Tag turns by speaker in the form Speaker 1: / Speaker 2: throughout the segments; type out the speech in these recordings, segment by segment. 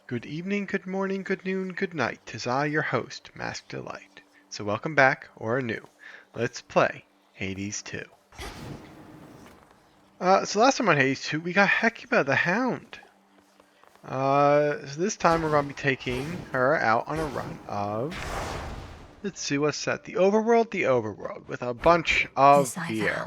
Speaker 1: Good evening, good morning, good noon, good night. 'Tis I, your host, Mask Delight. So welcome back, or anew. Let's play Hades 2. So last time on Hades 2, we got Hecuba, the Hound. So this time we're going to be taking her out on a run of... Let's see, what's that? The Overworld, with a bunch of fear.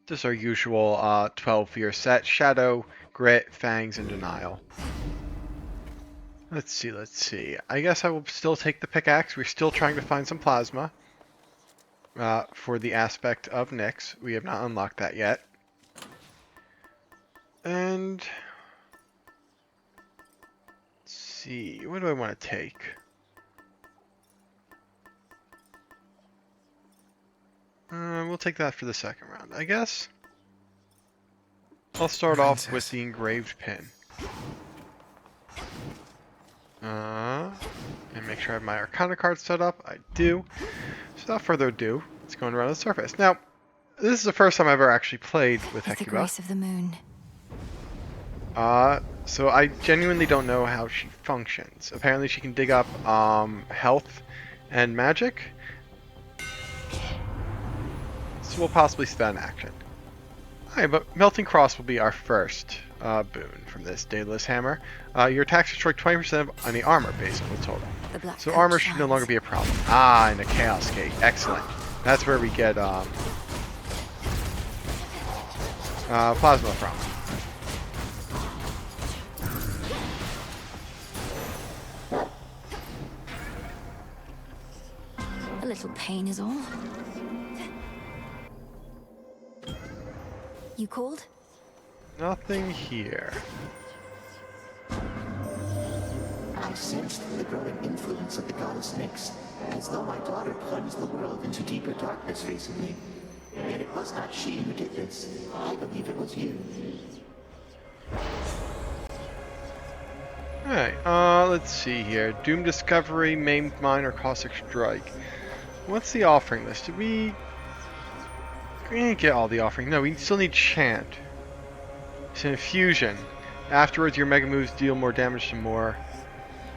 Speaker 1: Just our usual 12 fear set: Shadow, Grit, Fangs, and Denial. Let's see. I guess I will still take the pickaxe. We're still trying to find some plasma for the aspect of Nyx. We have not unlocked that yet. And let's see, what do I want to take? We'll take that for the second round, I guess. I'll start off with the engraved pin. And make sure I have my Arcana card set up. I do. So without further ado, let's go around the surface. Now, this is the first time I've ever actually played with Hecuba.
Speaker 2: The grace of the moon.
Speaker 1: So I genuinely don't know how she functions. Apparently she can dig up health and magic. So we'll possibly see that in action. Alright, but Melting Cross will be our first boon from this Daedalus Hammer. Your attacks destroy 20% of any armor based on the total. So armor should no longer be a problem. And a Chaos Gate. Excellent. That's where we get plasma from.
Speaker 2: A little pain is all. You called?
Speaker 1: Nothing here.
Speaker 3: I sensed the growing influence of the goddess Nyx, as though my daughter plunged the world into deeper darkness recently. Yet it was not she who did this. I believe it was you.
Speaker 1: Alright, let's see here. Doom Discovery, Maimed Mind, or Caustic Strike. What's the offering list? Did we didn't get all the offering. No, we still need Chant. It's an infusion. Afterwards, your mega moves deal more damage to more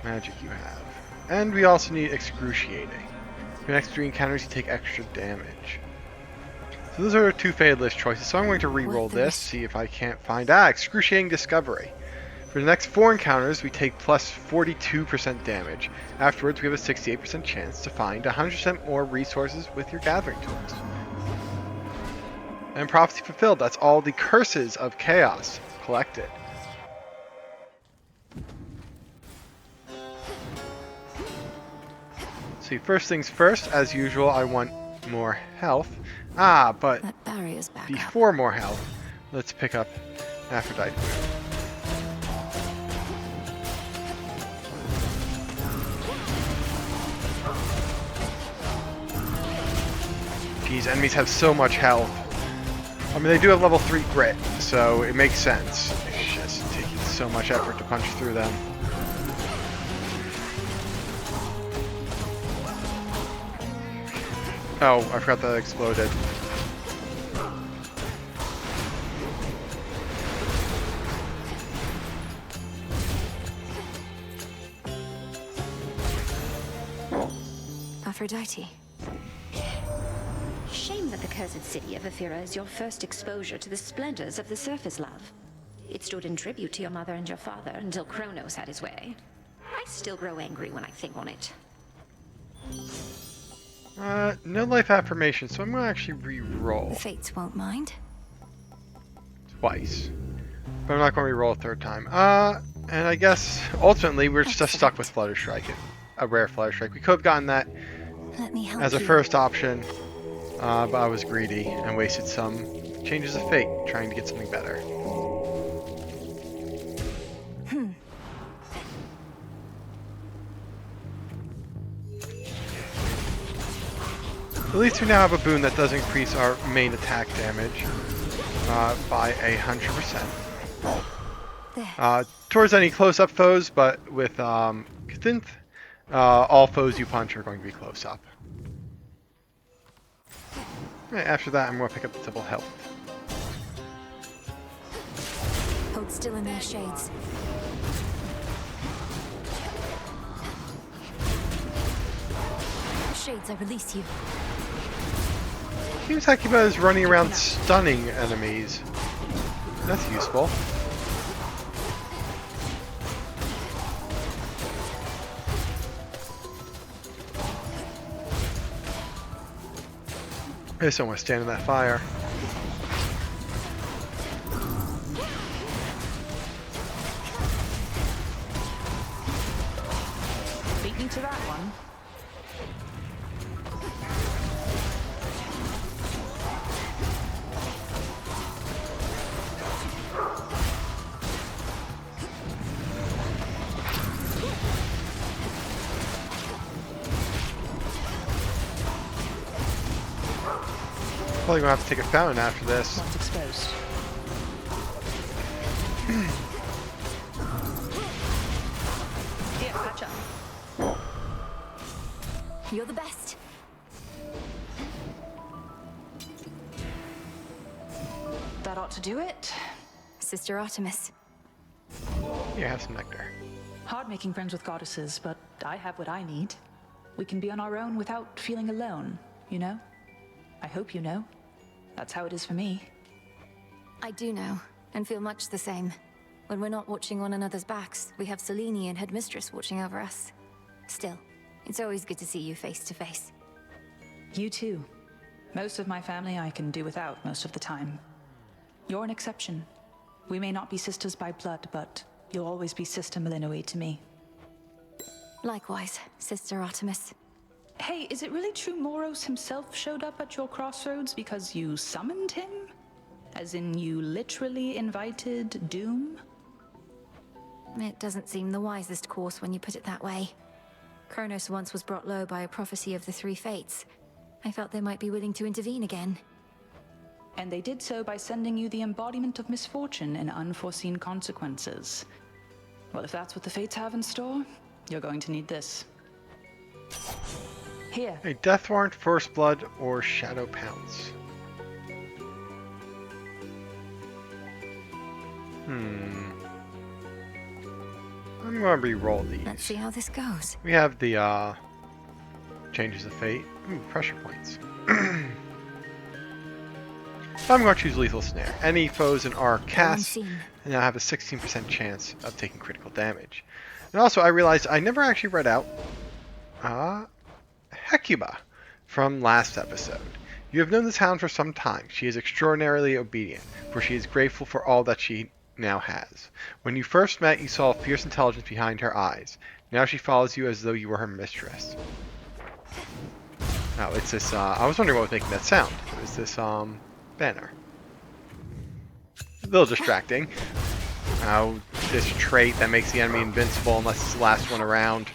Speaker 1: magic you have. And we also need Excruciating. For the next 3 encounters, you take extra damage. So those are our 2 Fade List choices. So I'm going to re-roll this, see if I can't find... Excruciating Discovery. For the next 4 encounters, we take plus 42% damage. Afterwards, we have a 68% chance to find 100% more resources with your gathering tools. And Prophecy Fulfilled. That's all the curses of chaos collected. See, first things first, as usual, I want more health. But
Speaker 2: that barrier's back
Speaker 1: before
Speaker 2: up.
Speaker 1: More health, let's pick up Aphrodite. These enemies have so much health. I mean, they do have level 3 grit, so it makes sense. It's just taking so much effort to punch through them. Oh, I forgot that exploded.
Speaker 2: Aphrodite.
Speaker 4: Shame that the cursed city of Ephyra is your first exposure to the splendors of the surface love. It stood in tribute to your mother and your father until Chronos had his way. I still grow angry when I think on it.
Speaker 1: No life affirmation, so I'm going to actually re-roll.
Speaker 2: The Fates won't mind.
Speaker 1: Twice. But I'm not going to re-roll a 3rd time. And I guess, ultimately, we're just stuck with Flutter Strike. A rare Flutter Strike. We could have gotten that
Speaker 2: Let me help
Speaker 1: as a
Speaker 2: you.
Speaker 1: first option. But I was greedy and wasted some changes of fate trying to get something better. At least we now have a boon that does increase our main attack damage by 100%. Towards any close-up foes, but with Cthulhu, all foes you punch are going to be close-up. Right, after that, I'm going to pick up the double health.
Speaker 2: Still in their shades. Shades, I release you.
Speaker 1: Seems Hecuba is running around stunning enemies. That's useful. I just don't want to stand in that fire.
Speaker 5: Beat me to that one.
Speaker 1: Probably gonna have to take a fountain after this.
Speaker 5: One's exposed. Here, catch up.
Speaker 2: You're the best.
Speaker 5: That ought to do it.
Speaker 2: Sister Artemis.
Speaker 1: Here, have some nectar.
Speaker 5: Hard making friends with goddesses, but I have what I need. We can be on our own without feeling alone, you know? I hope you know. That's how it is for me.
Speaker 2: I do know, and feel much the same. When we're not watching one another's backs, we have Selene and Headmistress watching over us. Still, it's always good to see you face to face.
Speaker 5: You too. Most of my family I can do without most of the time. You're an exception. We may not be sisters by blood, but you'll always be Sister Melinoë to me.
Speaker 2: Likewise, Sister Artemis.
Speaker 5: Hey, is it really true Moros himself showed up at your crossroads because you summoned him? As in, you literally invited doom?
Speaker 2: It doesn't seem the wisest course when you put it that way. Chronos once was brought low by a prophecy of the three fates. I felt they might be willing to intervene again.
Speaker 5: And they did so by sending you the embodiment of misfortune and unforeseen consequences. Well, if that's what the fates have in store, you're going to need this. Here.
Speaker 1: A Death Warrant, First Blood, or Shadow Pounce. I'm going to re-roll these.
Speaker 2: Let's see how this goes.
Speaker 1: We have the Changes of Fate. Ooh, pressure points. So I'm going to choose Lethal Snare. Any foes in our cast, and I have a 16% chance of taking critical damage. And also, I realized I never actually read out Hecuba from last episode. You have known this hound for some time. She is extraordinarily obedient, for she is grateful for all that she now has. When you first met, you saw fierce intelligence behind her eyes. Now she follows you as though you were her mistress. Now, it's this, I was wondering what was making that sound. It was this, banner. A little distracting. This trait that makes the enemy invincible unless it's the last one around.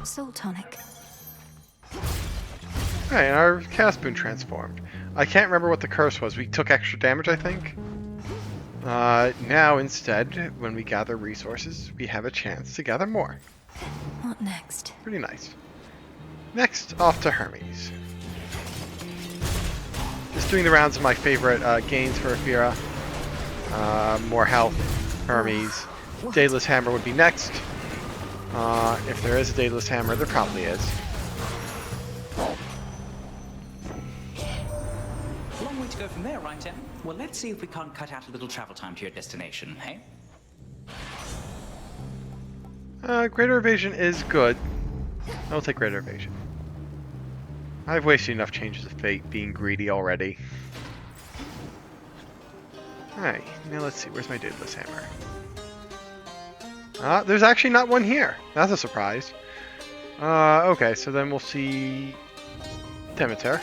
Speaker 2: Soul tonic.
Speaker 1: Alright, and our cast boon transformed. I can't remember what the curse was. We took extra damage, I think. Now instead, when we gather resources, we have a chance to gather more.
Speaker 2: What next?
Speaker 1: Pretty nice. Next, off to Hermes. Just doing the rounds of my favorite gains for Aphira. More health, Hermes. Daedalus Hammer would be next. If there is a Daedalus Hammer, there probably is.
Speaker 6: Long way to go from there, right, Em? Well, let's see if we can't cut out a little travel time to your destination, hey?
Speaker 1: Greater Evasion is good. I'll take Greater Evasion. I've wasted enough Changes of Fate being greedy already. Alright, now let's see. Where's my Daedalus Hammer? There's actually not one here. That's a surprise. Okay, so then we'll see Demeter.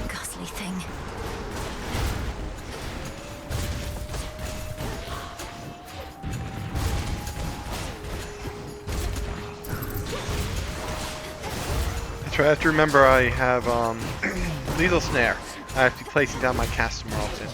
Speaker 2: Ghastly thing.
Speaker 1: That's right, I have to remember I have, Lethal Snare. I have to be placing down my cast more often.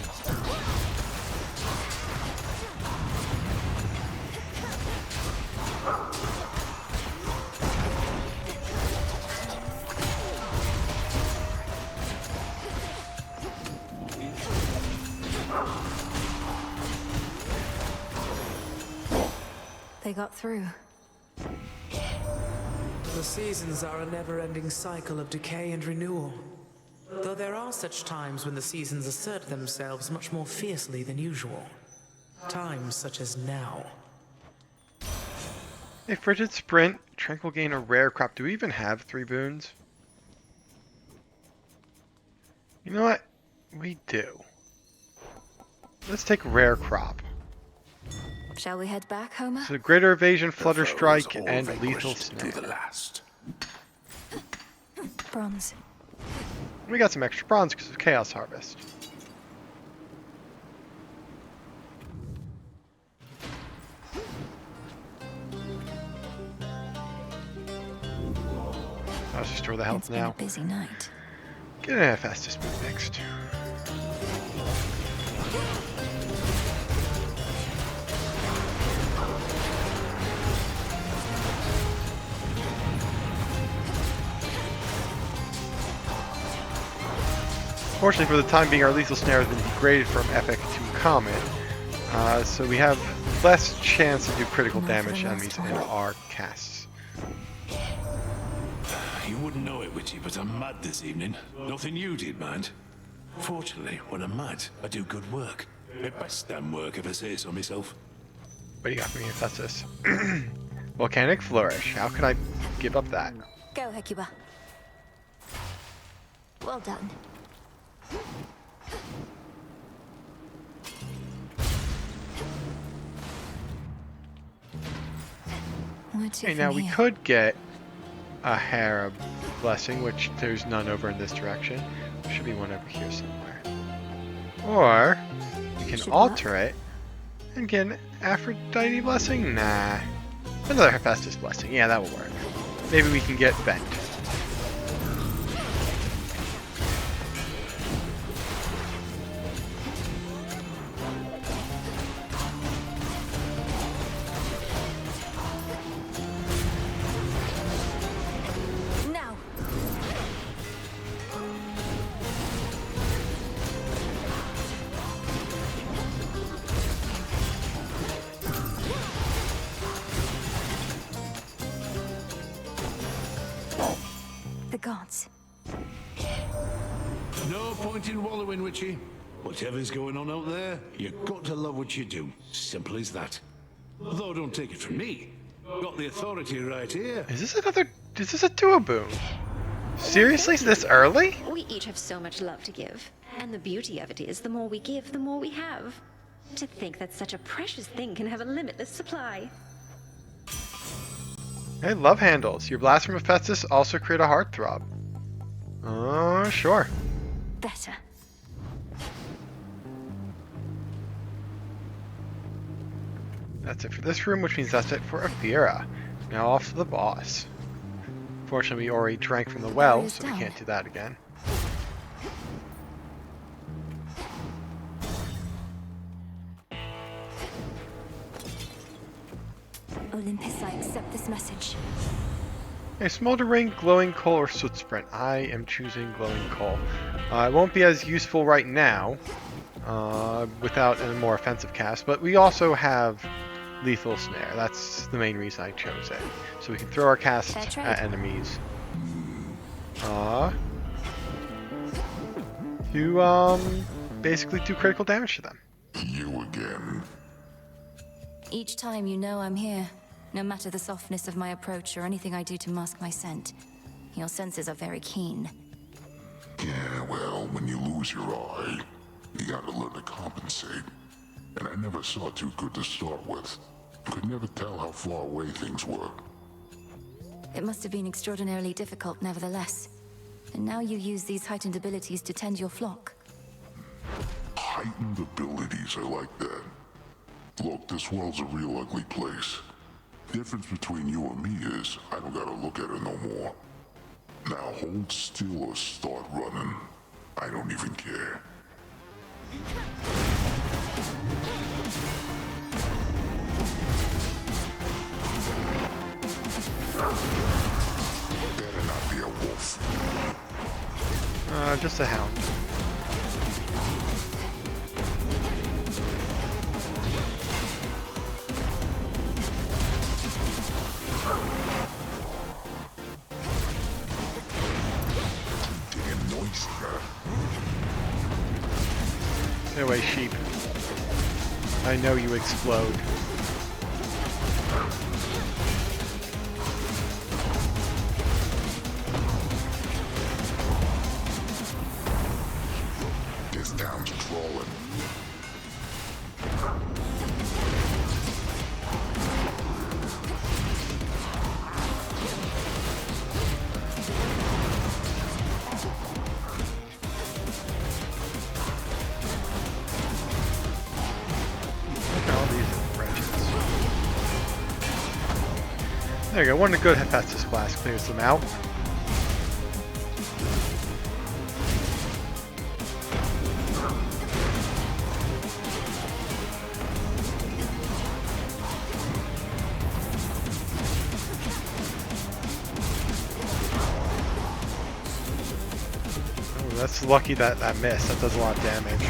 Speaker 2: They got through.
Speaker 7: The seasons are a never-ending cycle of decay and renewal. Though there are such times when the seasons assert themselves much more fiercely than usual. Times such as now.
Speaker 1: A frigid sprint. Tranquil gain a rare crop. Do we even have 3 boons? You know what? We do. Let's take rare crop.
Speaker 2: Shall we head back, Homer?
Speaker 1: So greater evasion, flutter
Speaker 8: The foe
Speaker 1: strike,
Speaker 8: is all
Speaker 1: and lethal
Speaker 8: vanquished
Speaker 1: snare.
Speaker 8: to the last.
Speaker 2: Bronze.
Speaker 1: We got some extra bronze because of Chaos Harvest. I'll just restore the health
Speaker 2: It's been
Speaker 1: now.
Speaker 2: a busy night.
Speaker 1: Get an fastest move next. Fortunately, for the time being, our lethal snare has been degraded from epic to common, so we have less chance to do critical damage to enemies in our casts.
Speaker 8: You wouldn't know it, Witchy, but I'm mad this evening. Nothing you did, mind. Fortunately, when I'm mad, I do good work. My best damn work, if I say so myself.
Speaker 1: What do you got for me, Hephaestus? Volcanic Flourish. How can I give up that?
Speaker 2: Go, Hecuba. Well done.
Speaker 1: Okay, now we could get a Hera blessing, which there's none over in this direction. There should be one over here somewhere. Or we can alter it and get an Aphrodite blessing? Nah. Another Hephaestus blessing. Yeah, that will work. Maybe we can get Bent.
Speaker 2: Now. The gods.
Speaker 8: No point in wallowing, Witchy. Whatever's going on out there, you've got to love what you do. Simple as that. Though don't take it from me. Got the authority right here.
Speaker 1: Is this a duo boon? Seriously? This early?
Speaker 4: We each have so much love to give. And the beauty of it is, the more we give, the more we have. To think that such a precious thing can have a limitless supply.
Speaker 1: Hey, love handles. Your blast from Hephaestus also create a heartthrob. Sure.
Speaker 2: Better.
Speaker 1: That's it for this room, which means that's it for Aphira. Now off to the boss. Fortunately, we already drank from the well, so we can't do that again.
Speaker 2: Olympus, I accept this message.
Speaker 1: A smolder ring, glowing coal, or soot sprint. I am choosing glowing coal. It won't be as useful right now, without a more offensive cast, but we also have lethal snare. That's the main reason I chose it. So we can throw our cast at enemies. To basically do critical damage to them.
Speaker 8: You again.
Speaker 2: Each time you know I'm here, no matter the softness of my approach or anything I do to mask my scent. Your senses are very keen.
Speaker 9: Yeah, well, when you lose your eye, you gotta learn to compensate. And I never saw too good to start with. Could never tell how far away things were.
Speaker 2: It must have been extraordinarily difficult, nevertheless. And now you use these heightened abilities to tend your flock.
Speaker 9: Heightened abilities, I like that. Look, this world's a real ugly place. Difference between you and me is, I don't gotta look at it no more. Now hold still or start running. I don't even care. Better not be a wolf.
Speaker 1: Just a hound. sheep. I know you explode.
Speaker 9: This town's crawling.
Speaker 1: There you go, one good Hephaestus blast clears them out. Oh, that's lucky that missed. That does a lot of damage.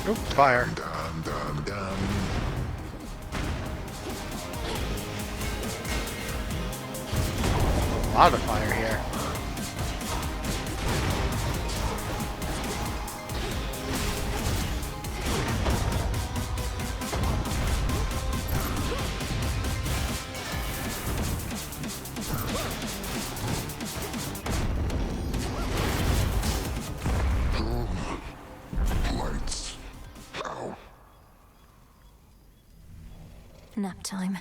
Speaker 1: Oop, fire.
Speaker 9: Dum, dum, dum.
Speaker 1: A lot of fire here.
Speaker 9: Lights out.
Speaker 2: Nap time.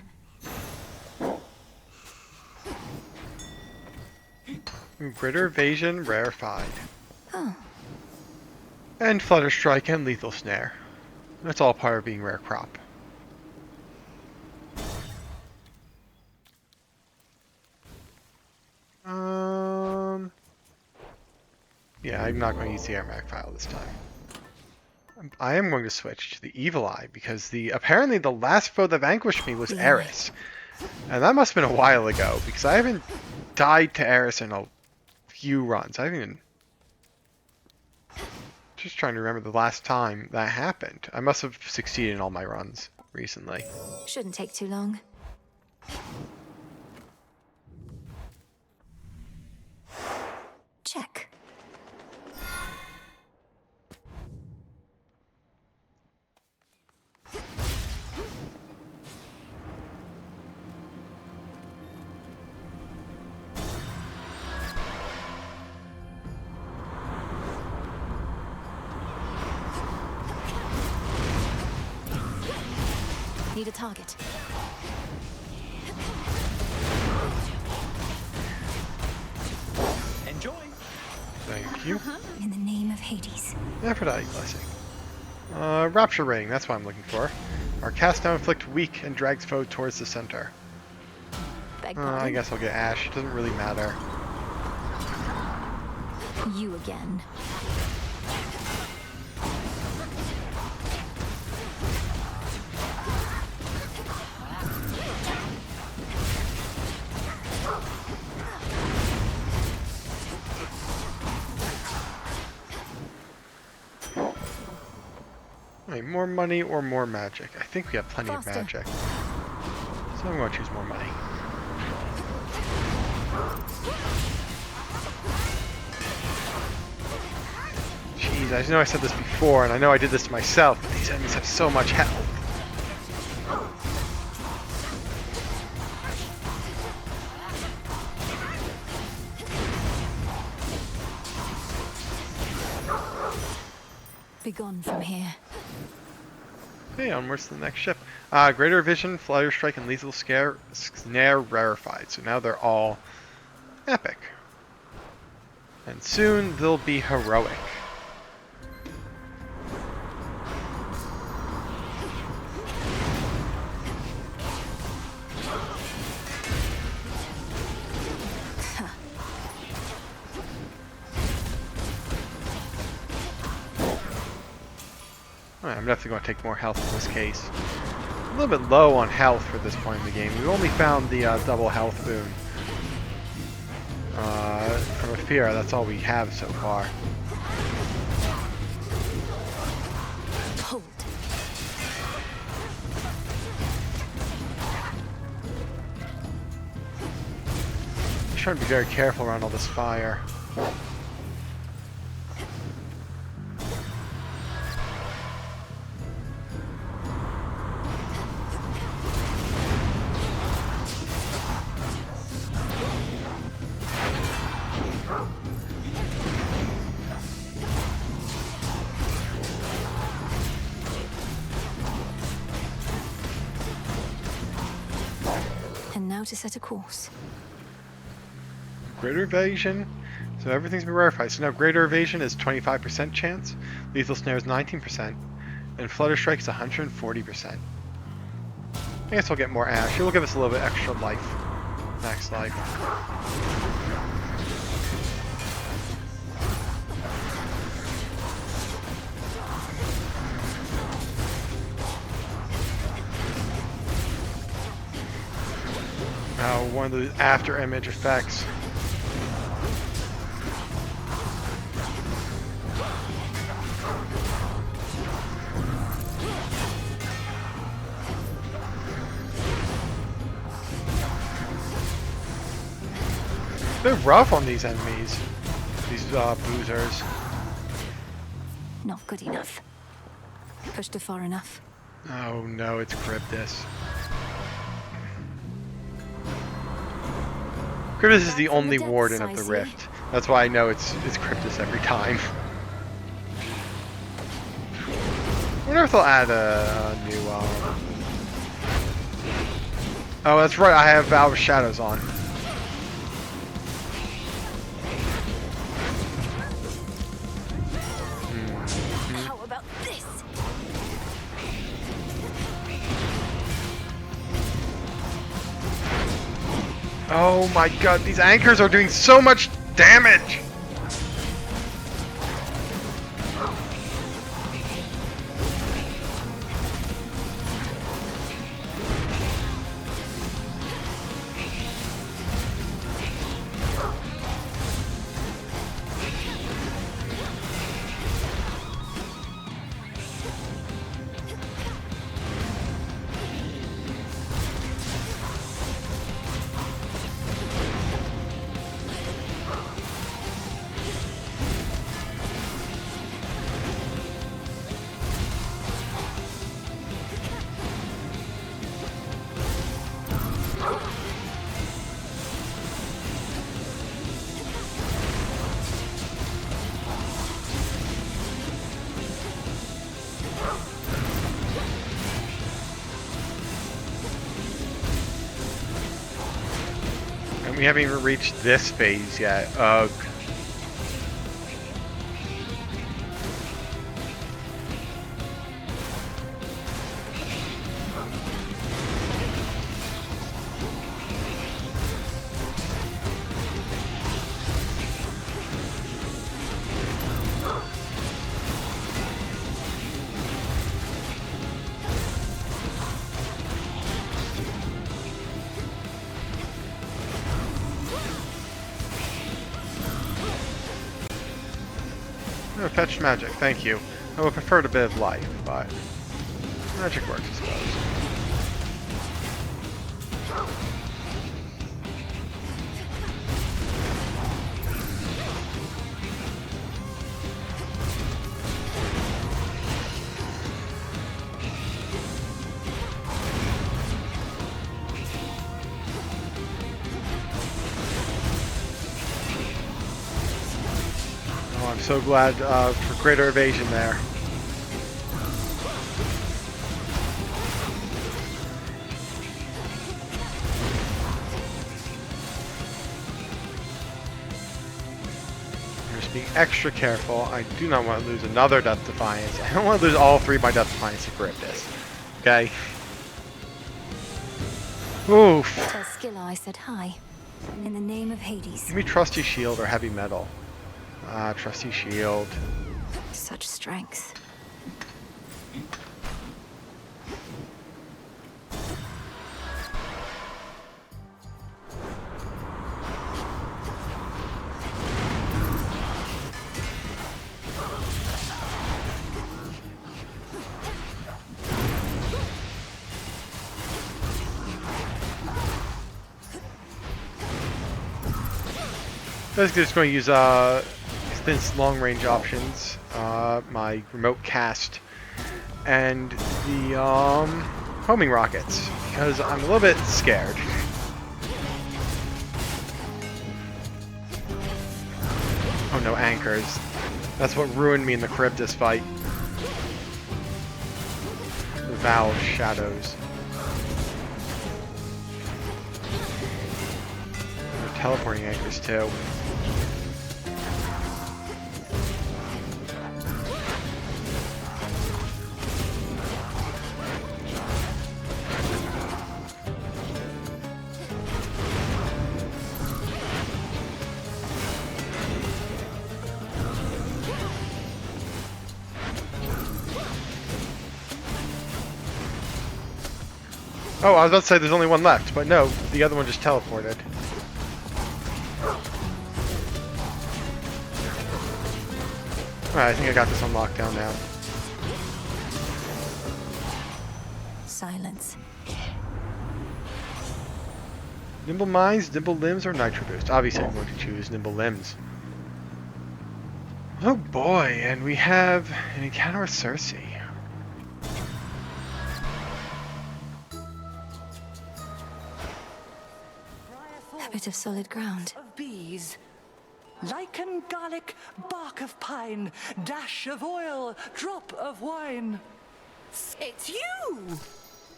Speaker 1: Greater evasion rarefied.
Speaker 2: Oh.
Speaker 1: And flutter strike and lethal snare. That's all part of being rare crop. Yeah, I'm not going to use the aromatic file this time. I am going to switch to the Evil Eye because apparently the last foe that vanquished me was Eris. And that must have been a while ago because I haven't died to Eris in a few runs. I haven't even... Just trying to remember the last time that happened. I must have succeeded in all my runs recently.
Speaker 2: Shouldn't take too long. Check. Need a target.
Speaker 6: Enjoy.
Speaker 1: Thank you.
Speaker 2: In the name of Hades.
Speaker 1: Aphrodite Blessing. Rapture Ring, that's what I'm looking for. Our cast now inflict weak and drags foe towards the center.
Speaker 2: Beg
Speaker 1: I
Speaker 2: pardon?
Speaker 1: guess I'll get Ash. It doesn't really matter.
Speaker 2: You again.
Speaker 1: Wait, more money or more magic? I think we have plenty
Speaker 2: Faster.
Speaker 1: of magic. So I'm going to choose more money. Jeez, I know I said this before, and I know I did this to myself, but these enemies have so much health.
Speaker 2: Be gone from here.
Speaker 1: Okay, onwards to the next ship. Greater Vision, Flutter Strike, and Lethal Snare rarefied. So now they're all epic. And soon they'll be heroic. Alright, I'm definitely going to take more health in this case. A little bit low on health for this point in the game. We've only found the double health boon from a Saphira, that's all we have so far.
Speaker 2: Hold.
Speaker 1: I'm trying to be very careful around all this fire.
Speaker 2: And now to set a course.
Speaker 1: Greater evasion. So everything's been rarefied. So now greater evasion is 25% chance. Lethal snare is 19%. And flutter strike is 140%. I guess we'll get more ash. It will give us a little bit extra life. Max life. One of the after image effects. They're rough on these enemies, these boozers.
Speaker 2: Not good enough. Pushed her far enough.
Speaker 1: Oh no, it's Cryptus. Cryptus is the only warden of the rift. That's why I know it's Cryptus every time. I wonder if they'll add a new. Oh, that's right. I have Vow of Shadows on.
Speaker 2: How about this?
Speaker 1: Oh my god, these anchors are doing so much damage! We haven't even reached this phase yet. Ugh. No, fetch magic, thank you. I would prefer a bit of life, but magic works, I suppose. I'm so glad for greater evasion there. I'm just being extra careful. I do not want to lose another Death Defiance. I don't want to lose all three of my Death Defiance to Cryptus. Okay? Oof.
Speaker 2: Tell Skilla I said hi. In the name of Hades.
Speaker 1: Give me Trusty Shield or Heavy Metal. Trusty Shield.
Speaker 2: Such strength.
Speaker 1: Basically, just going to use Thyn's long-range options, my remote cast, and the homing rockets, because I'm a little bit scared. Oh no, anchors. That's what ruined me in the Charybdis fight. The Valve shadows. They're teleporting anchors too. Oh, I was about to say there's only one left, but no, the other one just teleported. Alright, I think I got this on lockdown now.
Speaker 2: Silence.
Speaker 1: Nimble minds, nimble limbs, or nitro boost? Obviously I'm going to choose nimble limbs. Oh boy, and we have an encounter with Cersei.
Speaker 2: A bit of solid ground.
Speaker 5: Of bees. Lichen, garlic, bark of pine, dash of oil, drop of wine. It's you!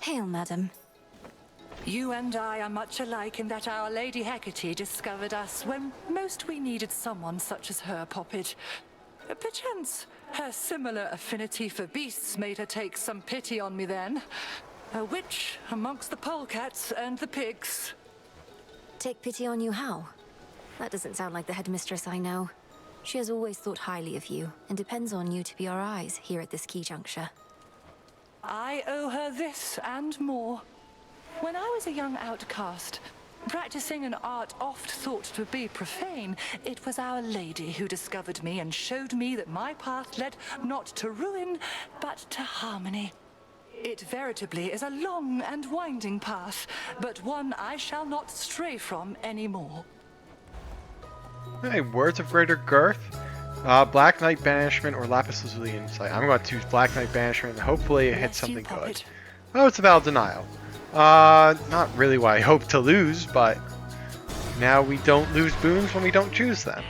Speaker 2: Hail, madam.
Speaker 5: You and I are much alike in that our Lady Hecate discovered us when most we needed someone such as her, Poppet. Perchance her similar affinity for beasts made her take some pity on me then. A witch amongst the polecats and the pigs.
Speaker 2: Take pity on you how? That doesn't sound like the headmistress I know. She has always thought highly of you, and depends on you to be our eyes here at this key juncture.
Speaker 5: I owe her this and more. When I was a young outcast, practicing an art oft thought to be profane, it was Our Lady who discovered me and showed me that my path led not to ruin, but to harmony. It veritably is a long and winding path, but one I shall not stray from anymore.
Speaker 1: Hey, words of greater girth? Black Knight Banishment or Lapis Lazuli Insight. I'm going to choose Black Knight Banishment and hopefully it hits something good. Oh, it's a Valve Denial. Not really what I hope to lose, but now we don't lose boons when we don't choose them.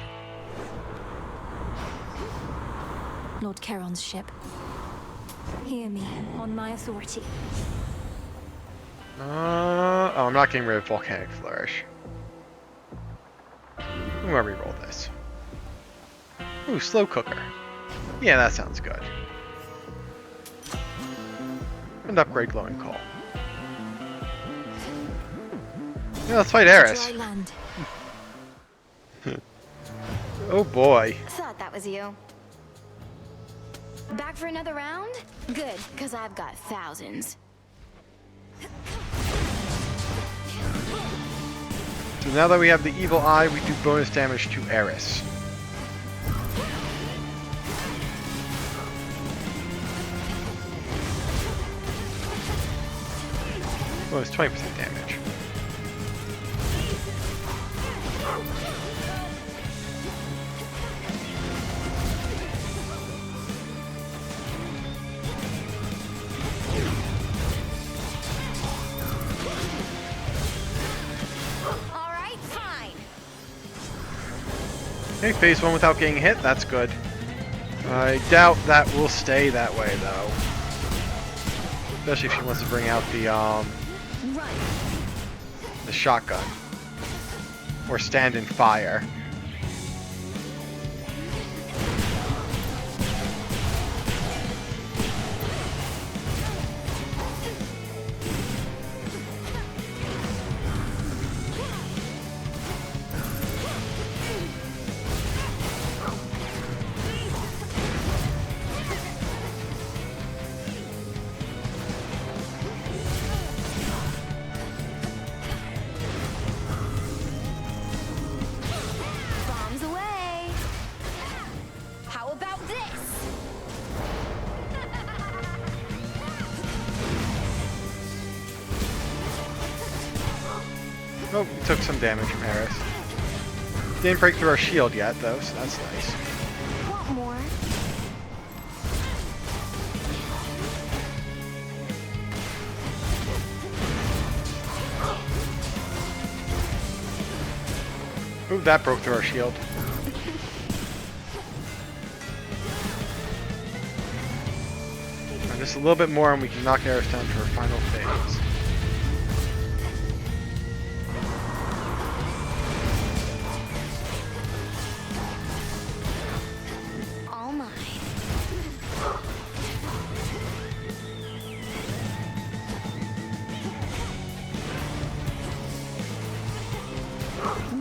Speaker 2: Lord Charon's ship. Hear me on my authority.
Speaker 1: Oh, I'm not getting rid of Volcanic Flourish. I'm gonna reroll this. Ooh, Slow Cooker. Yeah, that sounds good. And upgrade Glowing Coal. Yeah, let's fight Eris.
Speaker 2: Dry land.
Speaker 1: Oh boy.
Speaker 10: Thought that was you. Back for another round? Good, because I've got thousands.
Speaker 1: So now that we have the Evil Eye, we do bonus damage to Eris. Bonus 20% damage. Okay, phase 1 without getting hit, that's good. I doubt that will stay that way though. Especially if she wants to bring out the shotgun. Or stand in fire. Oh, we took some damage from Eris. Didn't break through our shield yet, though, so that's nice.
Speaker 10: Want more?
Speaker 1: Ooh, that broke through our shield. Just a little bit more and we can knock Eris down to her final phase.
Speaker 10: All mine.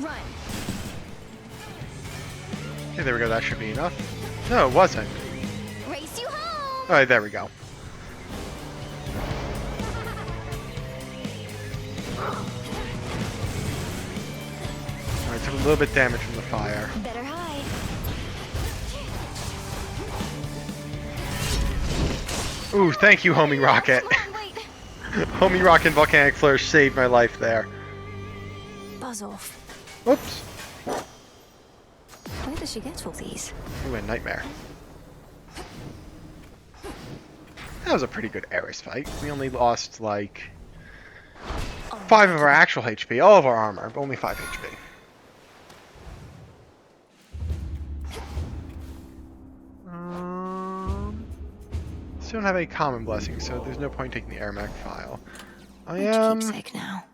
Speaker 10: Run.
Speaker 1: Okay, there we go. That should be enough. No, it wasn't.
Speaker 10: Race you home.
Speaker 1: Alright, there we go. Alright, took a little bit damage from the fire.
Speaker 10: Better hide.
Speaker 1: Ooh, thank you, Homing Rocket.
Speaker 10: Wait.
Speaker 1: Homing Rocket and Volcanic Flourish saved my life there.
Speaker 2: Buzz off.
Speaker 1: Oops.
Speaker 2: Where does she get all these?
Speaker 1: Ooh, a nightmare. That was a pretty good Eris fight. We only lost, like, 5 of our actual HP. All of our armor, but only 5 HP. Still don't have any common blessings, so there's no point taking the Aramag file. I
Speaker 2: Keepsake now.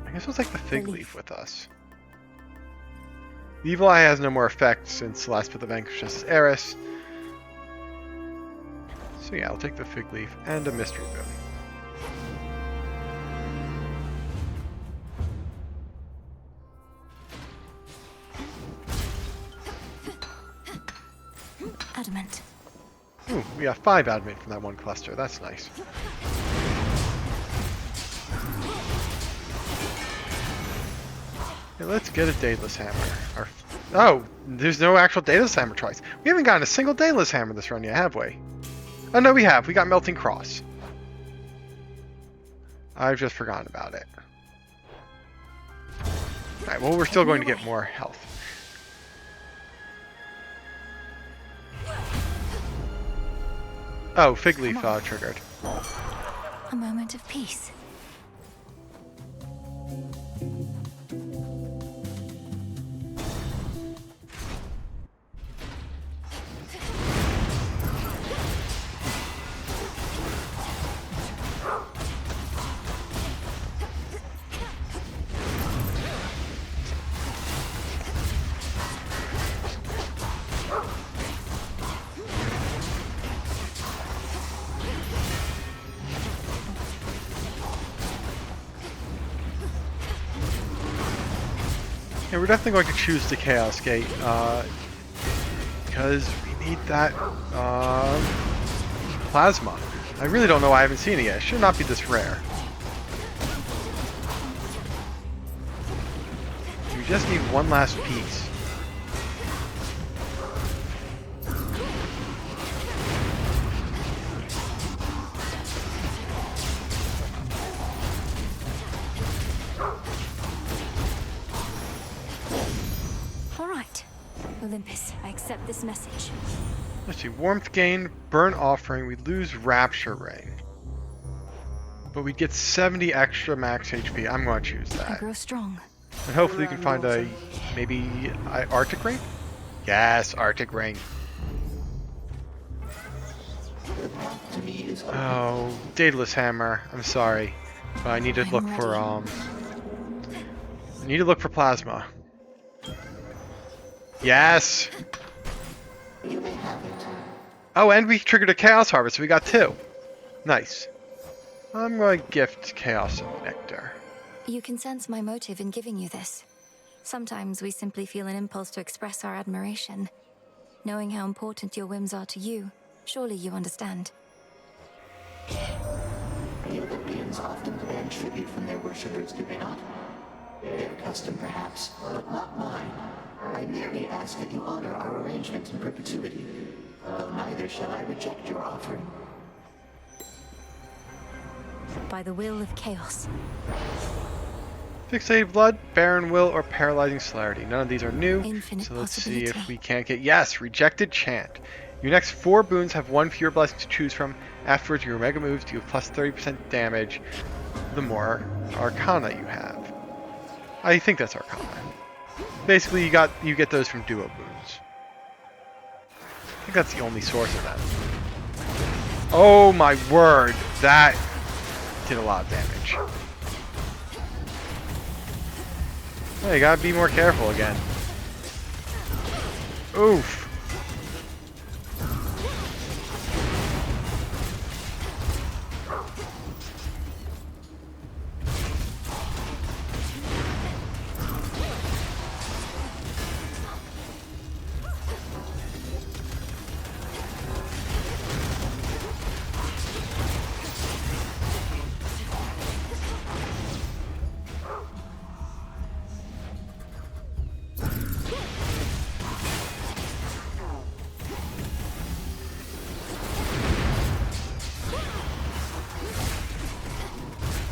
Speaker 1: I guess we'll take the fig leaf with us. The evil eye has no more effect since Celeste put the vanquishes Eris. So yeah, I'll take the fig leaf and a mystery boon.
Speaker 2: Adamant.
Speaker 1: Ooh, we got 5 adamant from that one cluster. That's nice. Okay, let's get a Daedalus Hammer. Oh, there's no actual Daedalus Hammer choice. We haven't gotten a single Daedalus Hammer this run yet, have we? Oh, no, we have. We got Melting Cross. I've just forgotten about it. Alright, well, we're still going to get more health. Oh, fig leaf triggered.
Speaker 2: A moment of peace.
Speaker 1: Yeah, we're definitely going to choose the Chaos Gate, because we need that plasma. I really don't know why I haven't seen it yet. It should not be this rare. We just need one last piece.
Speaker 2: Olympus, I accept this message.
Speaker 1: Let's see, warmth gain, burn offering, we lose rapture ring. But we'd get 70 extra max HP. I'm going to choose
Speaker 2: I
Speaker 1: that.
Speaker 2: grow strong.
Speaker 1: And hopefully we can find a, maybe, Arctic ring? Yes, Arctic ring. Oh, Daedalus Hammer. I'm sorry. But I need to look for, I need to look for plasma. Yes! Oh, and we triggered a Chaos Harvest, so we got 2. Nice. I'm going to gift Chaos Nectar.
Speaker 2: You can sense my motive in giving you this. Sometimes we simply feel an impulse to express our admiration. Knowing how important your whims are to you, surely you understand.
Speaker 3: The Olympians often demand tribute from their worshippers, do they not? Their custom, perhaps, but not mine. I merely ask that you honor our arrangement in perpetuity, though neither shall I reject your offering.
Speaker 2: By the will of chaos.
Speaker 1: Fixated blood, barren will, or paralyzing celerity. None of these are new.
Speaker 2: Infinite
Speaker 1: So let's see if
Speaker 2: possibility.
Speaker 1: we can't get... Yes! Rejected chant. Your next 4 boons have 1 fewer blessing to choose from. Afterwards, your mega moves deal plus 30% damage the more arcana you have. I think that's arcana. Basically, you get those from duo boons. I think that's the only source of that. Oh my word! That did a lot of damage. Oh, you gotta be more careful again. Oof.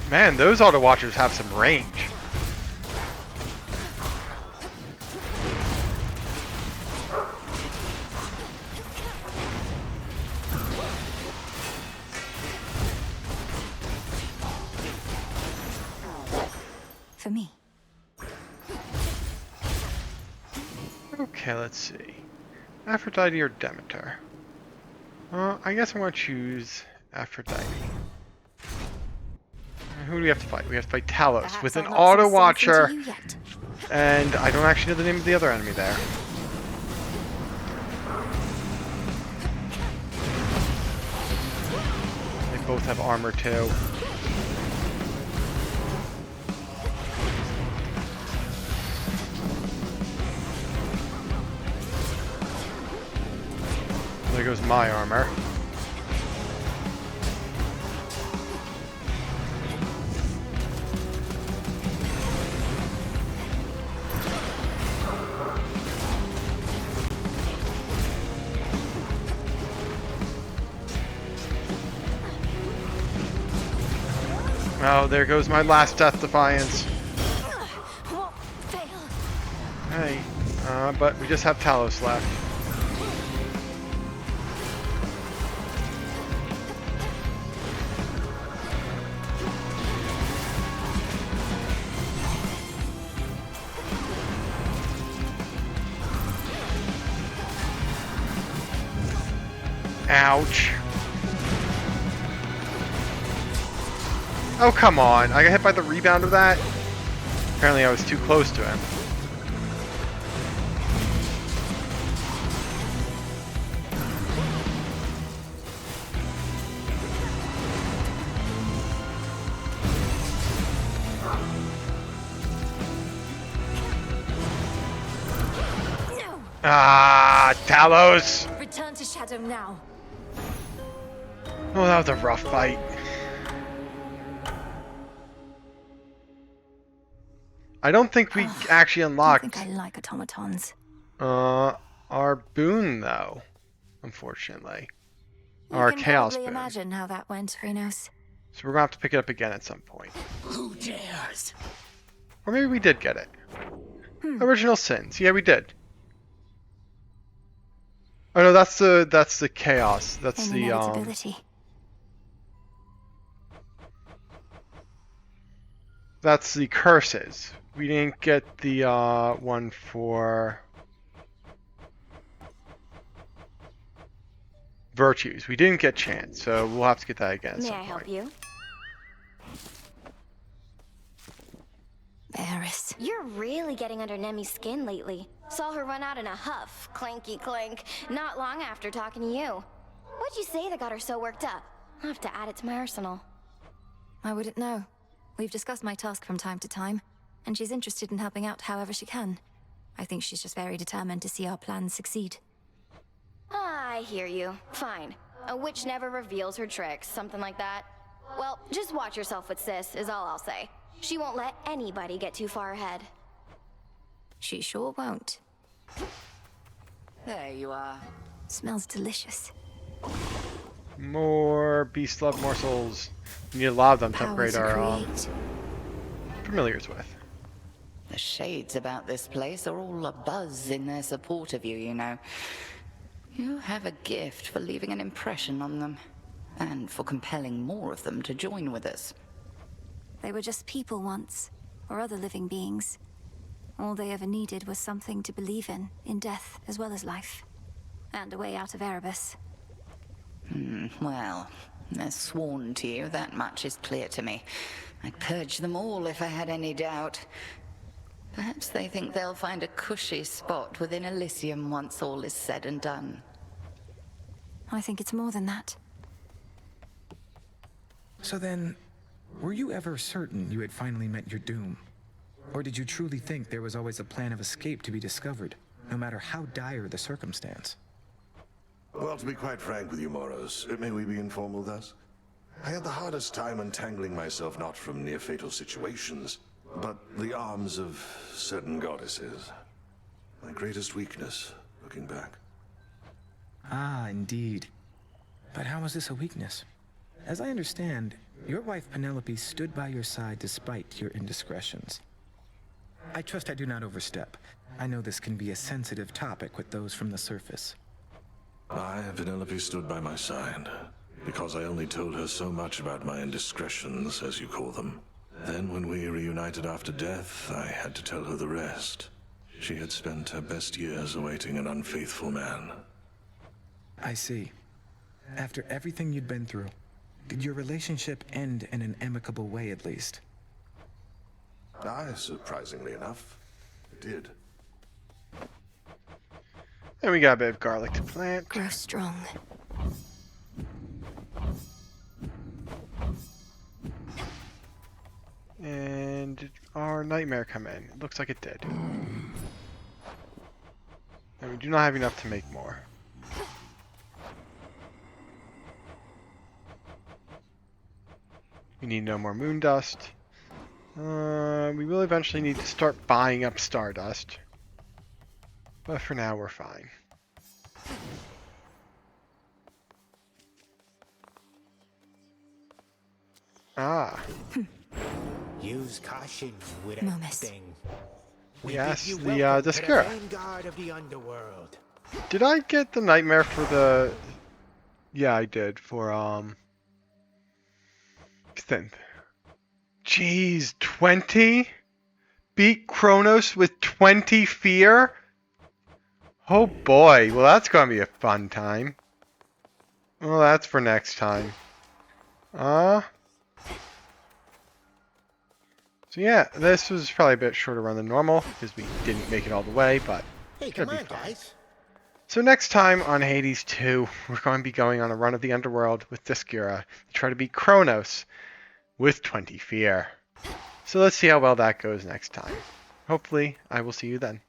Speaker 1: Man, those auto watchers have some range.
Speaker 2: For me.
Speaker 1: Okay, let's see. Aphrodite or Demeter? I guess I'm gonna choose Aphrodite. Who do we have to fight? We have to fight Talos
Speaker 2: Perhaps
Speaker 1: with an
Speaker 2: I'll not
Speaker 1: auto
Speaker 2: say something
Speaker 1: watcher.
Speaker 2: to you yet.
Speaker 1: And I don't actually know the name of the other enemy there. They both have armor too. There goes my armor. Oh, there goes my last Death Defiance.
Speaker 2: Won't fail.
Speaker 1: Hey, but we just have Talos left. Ouch. Oh, come on. I got hit by the rebound of that? Apparently I was too close to him.
Speaker 2: No!
Speaker 1: Ah, Talos!
Speaker 2: Return to Shadow now.
Speaker 1: Oh, that was a rough fight. I don't think we actually
Speaker 2: I
Speaker 1: unlocked
Speaker 2: think I like automatons.
Speaker 1: our boon, though, unfortunately.
Speaker 2: You
Speaker 1: Our
Speaker 2: can
Speaker 1: chaos
Speaker 2: probably
Speaker 1: boon.
Speaker 2: imagine how that went, Chronos.
Speaker 1: So we're going to have to pick it up again at some point.
Speaker 10: Who dares?
Speaker 1: Or maybe we did get it. Original Sins. Yeah, we did. Oh no, that's the chaos. That's
Speaker 2: An
Speaker 1: the
Speaker 2: inevitability.
Speaker 1: that's the curses. We didn't get the one for virtues. We didn't get chance, so we'll have to get that again at
Speaker 10: May
Speaker 1: some
Speaker 10: I help
Speaker 1: point.
Speaker 10: you?
Speaker 2: Varys.
Speaker 10: You're really getting under Nemi's skin lately. Saw her run out in a huff, clanky clank, not long after talking to you. What'd you say that got her so worked up? I'll have to add it to my arsenal.
Speaker 2: I wouldn't know. We've discussed my task from time to time, and she's interested in helping out however she can. I think she's just very determined to see our plans succeed.
Speaker 10: I hear you. Fine. A witch never reveals her tricks, something like that. Well, just watch yourself with Sis, is all I'll say. She won't let anybody get too far ahead.
Speaker 2: She sure won't.
Speaker 6: There you are.
Speaker 2: Smells delicious.
Speaker 1: More beast love morsels. We need a lot of them to
Speaker 2: Power
Speaker 1: upgrade
Speaker 2: to
Speaker 1: our
Speaker 2: create.
Speaker 1: familiars with.
Speaker 11: The shades about this place are all abuzz in their support of you, you know. You have a gift for leaving an impression on them, and for compelling more of them to join with us.
Speaker 2: They were just people once, or other living beings. All they ever needed was something to believe in death as well as life. And a way out of Erebus.
Speaker 11: Well, they're sworn to you, that much is clear to me. I'd purge them all if I had any doubt. Perhaps they think they'll find a cushy spot within Elysium once all is said and done.
Speaker 2: I think it's more than that.
Speaker 12: So then, were you ever certain you had finally met your doom? Or did you truly think there was always a plan of escape to be discovered, no matter how dire the circumstance?
Speaker 13: Well, to be quite frank with you, Moros, may we be informal thus? I had the hardest time untangling myself not from near-fatal situations, but the arms of certain goddesses. My greatest weakness, looking back.
Speaker 12: Ah, indeed. But how was this a weakness? As I understand, your wife Penelope stood by your side despite your indiscretions. I trust I do not overstep. I know this can be a sensitive topic with those from the surface.
Speaker 13: Penelope stood by my side, because I only told her so much about my indiscretions, as you call them. Then, when we reunited after death, I had to tell her the rest. She had spent her best years awaiting an unfaithful man.
Speaker 12: I see. After everything you'd been through, did your relationship end in an amicable way at least?
Speaker 13: Surprisingly enough, it did.
Speaker 1: And we got a bit of garlic to plant.
Speaker 2: Grow strong.
Speaker 1: And did our nightmare come in? It looks like it did. And we do not have enough to make more. We need no more moon dust. We will eventually need to start buying up stardust. But for now, we're fine.
Speaker 14: Use caution with
Speaker 2: Momus.
Speaker 14: everything.
Speaker 1: Yes,
Speaker 14: You
Speaker 1: the
Speaker 14: welcome to
Speaker 1: Discura.
Speaker 14: vanguard of the underworld.
Speaker 1: Did I get the nightmare for the... Yeah, I did. For, Synth. Jeez, 20? Beat Chronos with 20 fear? Oh boy, well that's gonna be a fun time. Well, that's for next time. So yeah, this was probably a bit shorter run than normal, because we didn't make it all the way, but
Speaker 14: Hey, come on, guys.
Speaker 1: So next time on Hades 2, we're going to be going on a run of the underworld with Discura to try to beat Chronos with 20 fear. So let's see how well that goes next time. Hopefully, I will see you then.